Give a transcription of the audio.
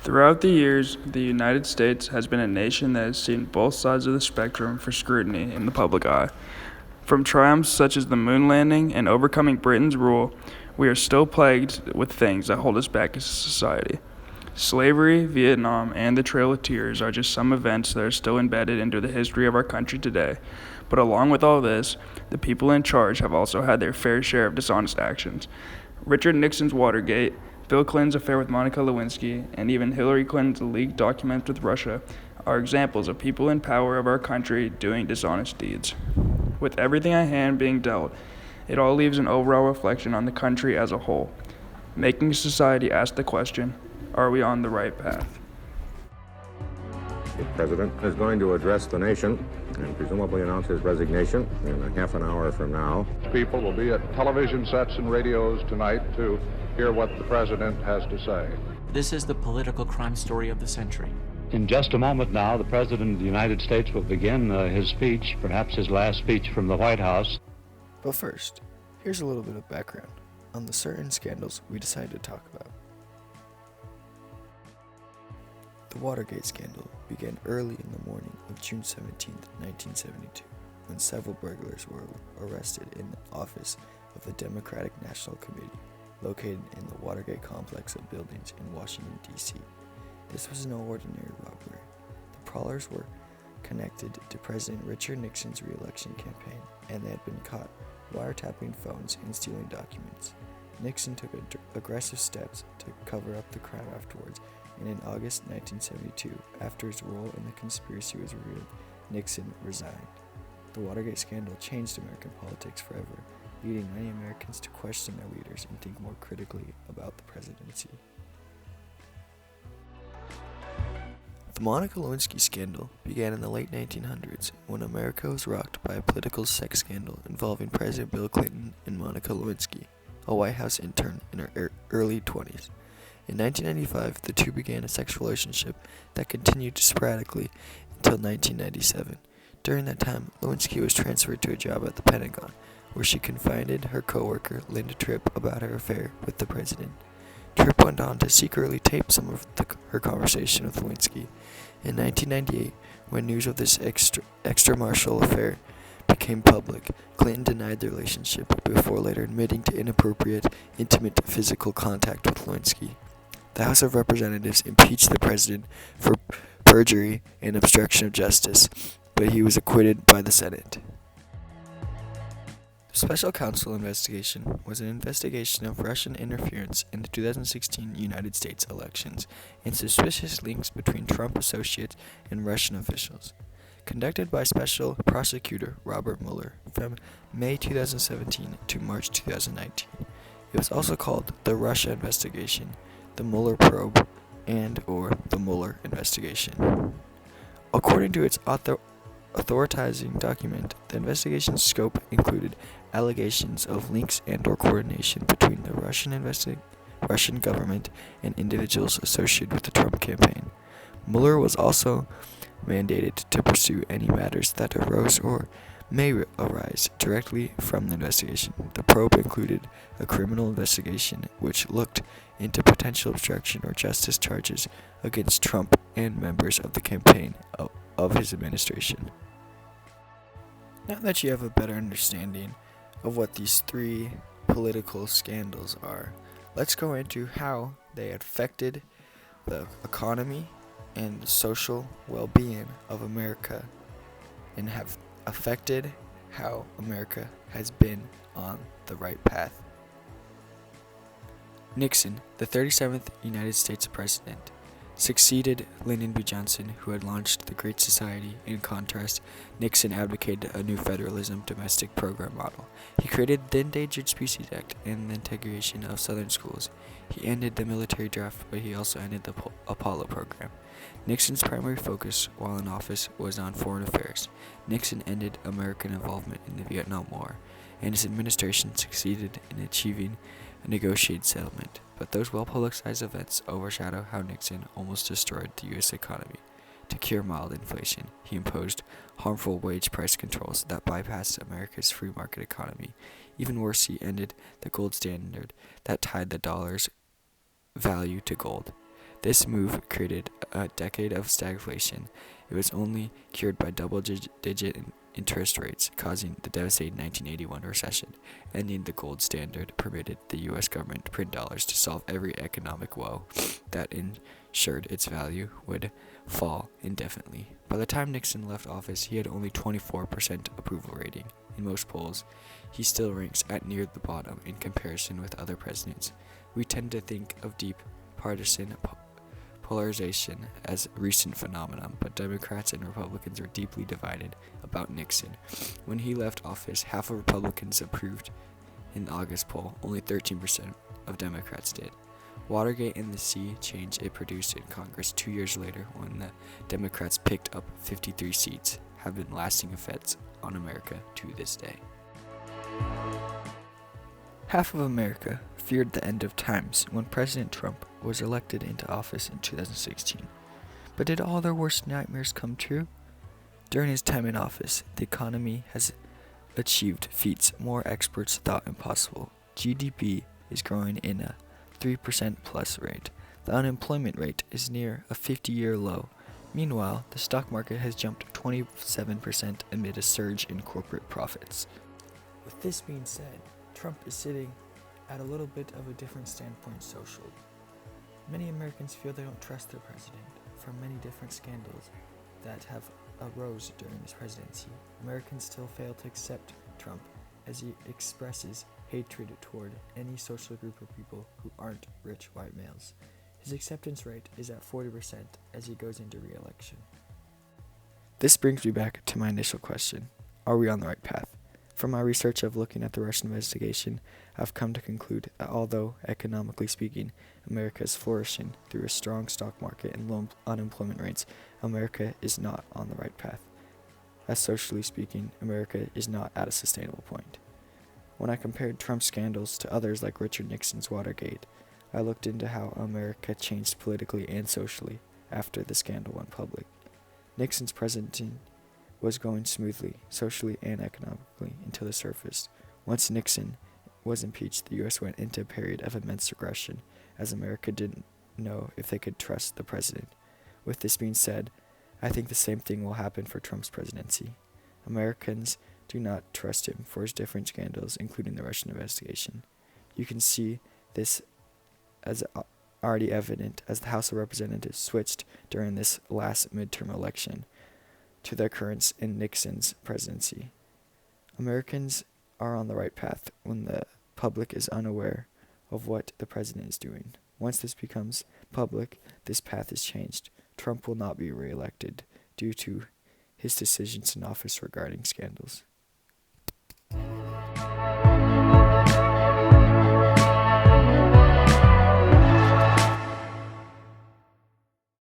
Throughout the years, the United States has been a nation that has seen both sides of the spectrum for scrutiny in the public eye. From triumphs such as the moon landing and overcoming Britain's rule, we are still plagued with things that hold us back as a society. Slavery, Vietnam, and the Trail of Tears are just some events that are still embedded into the history of our country today. But along with all this, the people in charge have also had their fair share of dishonest actions. Richard Nixon's Watergate, Bill Clinton's affair with Monica Lewinsky, and even Hillary Clinton's leaked documents with Russia are examples of people in power of our country doing dishonest deeds. With everything at hand being dealt, it all leaves an overall reflection on the country as a whole, making society ask the question, are we on the right path? The president is going to address the nation and presumably announce his resignation in a half an hour from now. People will be at television sets and radios tonight to hear what the president has to say. This is the political crime story of the century. In just a moment now, the President of the United States will begin his speech, perhaps his last speech from the White House. But first, here's a little bit of background on the certain scandals we decided to talk about. The Watergate scandal began early in the morning of June 17, 1972, when several burglars were arrested in the office of the Democratic National Committee, located in the Watergate complex of buildings in Washington, D.C. This was no ordinary robbery. The prowlers were connected to President Richard Nixon's re-election campaign, and they had been caught wiretapping phones and stealing documents. Nixon took aggressive steps to cover up the crime afterwards, and in August 1972, after his role in the conspiracy was revealed, Nixon resigned. The Watergate scandal changed American politics forever, leading many Americans to question their leaders and think more critically about the presidency. The Monica Lewinsky scandal began in the late 1900s when America was rocked by a political sex scandal involving President Bill Clinton and Monica Lewinsky, a White House intern in her early 20s. In 1995, the two began a sexual relationship that continued sporadically until 1997. During that time, Lewinsky was transferred to a job at the Pentagon, where she confided her co-worker, Linda Tripp, about her affair with the president. Tripp went on to secretly tape some of her conversation with Lewinsky. In 1998, when news of this extramarital affair became public, Clinton denied the relationship before later admitting to inappropriate, intimate physical contact with Lewinsky. The House of Representatives impeached the president for perjury and obstruction of justice, but he was acquitted by the Senate. The Special Counsel investigation was an investigation of Russian interference in the 2016 United States elections and suspicious links between Trump associates and Russian officials. Conducted by Special Prosecutor Robert Mueller from May 2017 to March 2019. It was also called the Russia investigation, the Mueller probe, and/or the Mueller investigation. According to its authorizing document, the investigation's scope included allegations of links and/or coordination between the Russian government and individuals associated with the Trump campaign. Mueller was also mandated to pursue any matters that arose or may arise directly from the investigation. The probe included a criminal investigation which looked into potential obstruction or justice charges against Trump and members of the campaign of his administration. Now that you have a better understanding of what these three political scandals are, let's go into how they affected the economy and the social well-being of America and have affected how America has been on the right path. Nixon, the 37th United States President, succeeded Lyndon B. Johnson, who had launched the Great Society. In contrast, Nixon advocated a new federalism domestic program model. He created the Endangered Species Act and the integration of Southern schools. He ended the military draft, but he also ended the Apollo program. Nixon's primary focus while in office was on foreign affairs. Nixon ended American involvement in the Vietnam War, and his administration succeeded in achieving a negotiated settlement. But those well-publicized events overshadow how Nixon almost destroyed the U.S. economy. To cure mild inflation, he imposed harmful wage price controls that bypassed America's free market economy. Even worse, he ended the gold standard that tied the dollar's value to gold. This move created a decade of stagflation. It was only cured by double-digit interest rates, causing the devastating 1981 recession, ending the gold standard permitted the U.S. government to print dollars to solve every economic woe that ensured its value would fall indefinitely. By the time Nixon left office, he had only 24% approval rating. In most polls, he still ranks at near the bottom in comparison with other presidents. We tend to think of deep partisan polarization as a recent phenomenon, but Democrats and Republicans were deeply divided about Nixon. When he left office, half of Republicans approved in the August poll, only 13% of Democrats did. Watergate and the sea change it produced in Congress 2 years later, when the Democrats picked up 53 seats, have been lasting effects on America to this day. Half of America feared the end of times when President Trump was elected into office in 2016. But did all their worst nightmares come true? During his time in office, the economy has achieved feats more experts thought impossible. GDP is growing in a 3% plus rate. The unemployment rate is near a 50-year low. Meanwhile, the stock market has jumped 27% amid a surge in corporate profits. With this being said, Trump is sitting at a little bit of a different standpoint socially. Many Americans feel they don't trust their president from many different scandals that have arose during his presidency. Americans still fail to accept Trump as he expresses hatred toward any social group of people who aren't rich white males. His acceptance rate is at 40% as he goes into re-election. This brings me back to my initial question. Are we on the right path? From my research of looking at the Russian investigation, I've come to conclude that although, economically speaking, America is flourishing through a strong stock market and low unemployment rates, America is not on the right path. As socially speaking, America is not at a sustainable point. When I compared Trump's scandals to others like Richard Nixon's Watergate, I looked into how America changed politically and socially after the scandal went public. Nixon's presidency was going smoothly, socially and economically, until it surfaced. Once Nixon was impeached, the U.S. went into a period of immense regression, as America didn't know if they could trust the president. With this being said, I think the same thing will happen for Trump's presidency. Americans do not trust him for his different scandals, including the Russian investigation. You can see this as already evident as the House of Representatives switched during this last midterm election to the occurrence in Nixon's presidency. Americans are on the right path when the public is unaware of what the president is doing. Once this becomes public, this path is changed. Trump will not be reelected due to his decisions in office regarding scandals.